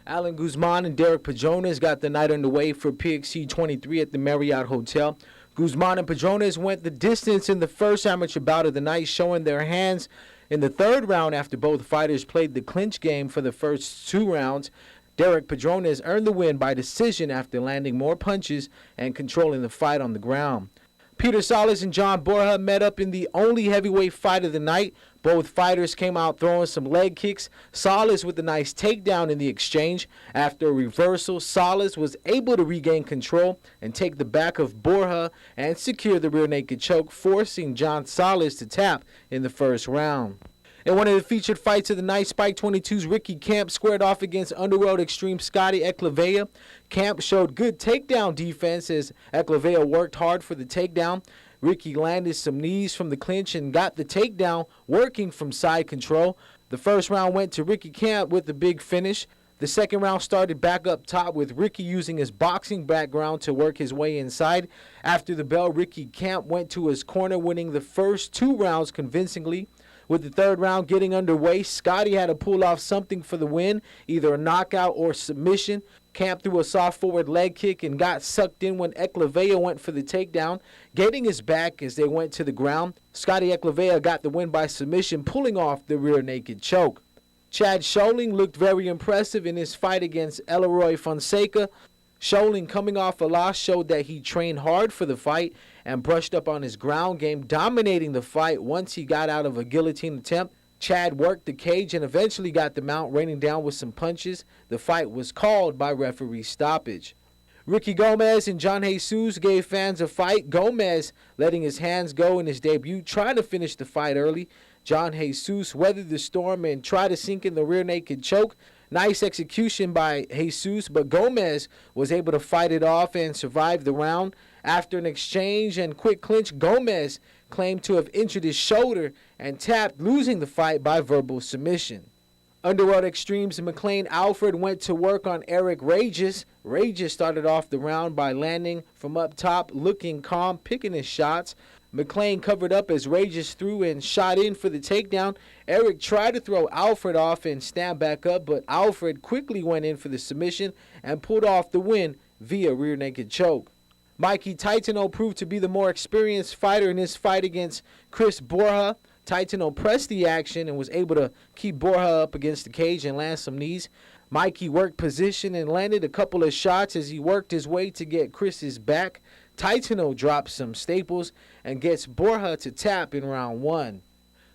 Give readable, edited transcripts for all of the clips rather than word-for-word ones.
Alan Guzman and Derek Petronas got the night underway for PXC 23 at the Marriott Hotel. Guzman and Petronas went the distance in the first amateur bout of the night, showing their hands in the third round after both fighters played the clinch game for the first 2 rounds. Derek Petronas earned the win by decision after landing more punches and controlling the fight on the ground. Peter Soares and John Bora met up in the only heavyweight fight of the night. Both fighters came out throwing some leg kicks. Soares with a nice takedown in the exchange. After a reversal, Soares was able to regain control and take the back of Bora and secure the rear naked choke, forcing John Soares to tap in the first round. In one of the featured fights of the night, Spike 22's Ricky Camp squared off against Underworld Extreme Scotty Eklavya. Camp showed good takedown defense as Eklavya worked hard for the takedown. Ricky landed some knees from the clinch and got the takedown working from side control. The first round went to Ricky Camp with the big finish. The second round started back up top with Ricky using his boxing background to work his way inside. After the bell, Ricky Camp went to his corner, winning the first 2 rounds convincingly. With the third round getting underway, Scotty had to pull off something for the win, either a knockout or submission. Camp threw a soft forward leg kick and got sucked in when Eklavya went for the takedown, getting his back as they went to the ground. Scotty Eklavya got the win by submission, pulling off the rear naked choke. Chad Shoaling looked very impressive in his fight against Arroyo Fonseca. Shoaling, coming off a loss, showed that he trained hard for the fight and brushed up on his ground game, dominating the fight once he got out of a guillotine attempt. Chad worked the cage and eventually got the mount, raining down with some punches. The fight was called by referee stoppage. Ricky Gomez and John Haysoos gave fans a fight. Gomez letting his hands go in his debut, trying to finish the fight early. John Haysoos weathered the storm and tried to sink in the rear naked choke. Nice execution by Haysoos, but Gomez was able to fight it off and survive the round. After an exchange and quick clinch, Gomez claimed to have injured his shoulder and tapped, losing the fight by verbal submission. Underworld Extreme's McLean Alfred went to work on Eric Regis. Regis started off the round by landing from up top, looking calm, picking his shots. McLean covered up as Regis threw and shot in for the takedown. Eric tried to throw Alfred off and stand back up, but Alfred quickly went in for the submission and pulled off the win via rear naked choke. Mikey Titano proved to be the more experienced fighter in his fight against Chris Bora. Titano pressed the action and was able to keep Bora up against the cage and land some knees. Mikey worked position and landed a couple of shots as he worked his way to get Chris's back. Titano drops some staples and gets Bora to tap in round 1.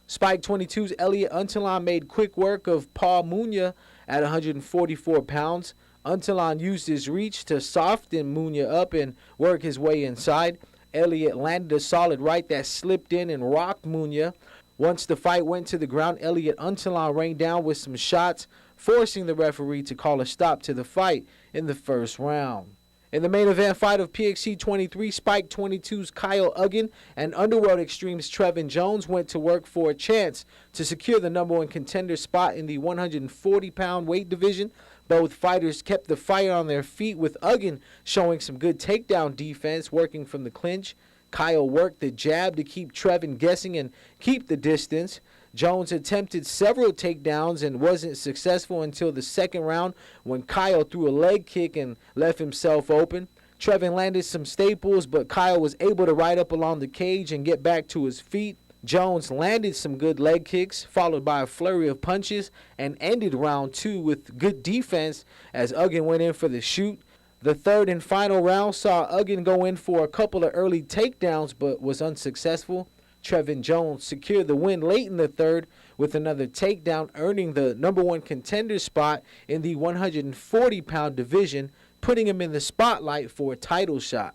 Spike 22's Elliot Untalan made quick work of Paul Munya at 144 pounds. Untalan used his reach to soften Munya up and work his way inside. Elliot landed a solid right that slipped in and rocked Munya. Once the fight went to the ground, Elliot Untalan rained down with some shots, forcing the referee to call a stop to the fight in the first round. In the main event fight of PXC 23, Spike 22's Kyle Aguon and Underworld Extreme's Trevin Jones went to work for a chance to secure the #1 contender spot in the 140-pound weight division. Both fighters kept the fire on their feet, with Aguon showing some good takedown defense, working from the clinch. Kyle worked the jab to keep Trevin guessing and keep the distance. Jones attempted several takedowns and wasn't successful until the second round when Kyle threw a leg kick and left himself open. Trevin landed some staples, but Kyle was able to ride up along the cage and get back to his feet. Jones landed some good leg kicks, followed by a flurry of punches, and ended round 2 with good defense as Aguon went in for the shoot. The third and final round saw Aguon go in for a couple of early takedowns, but was unsuccessful. Trevin Jones secured the win late in the third with another takedown, earning the #1 contender spot in the 140-pound division, putting him in the spotlight for a title shot.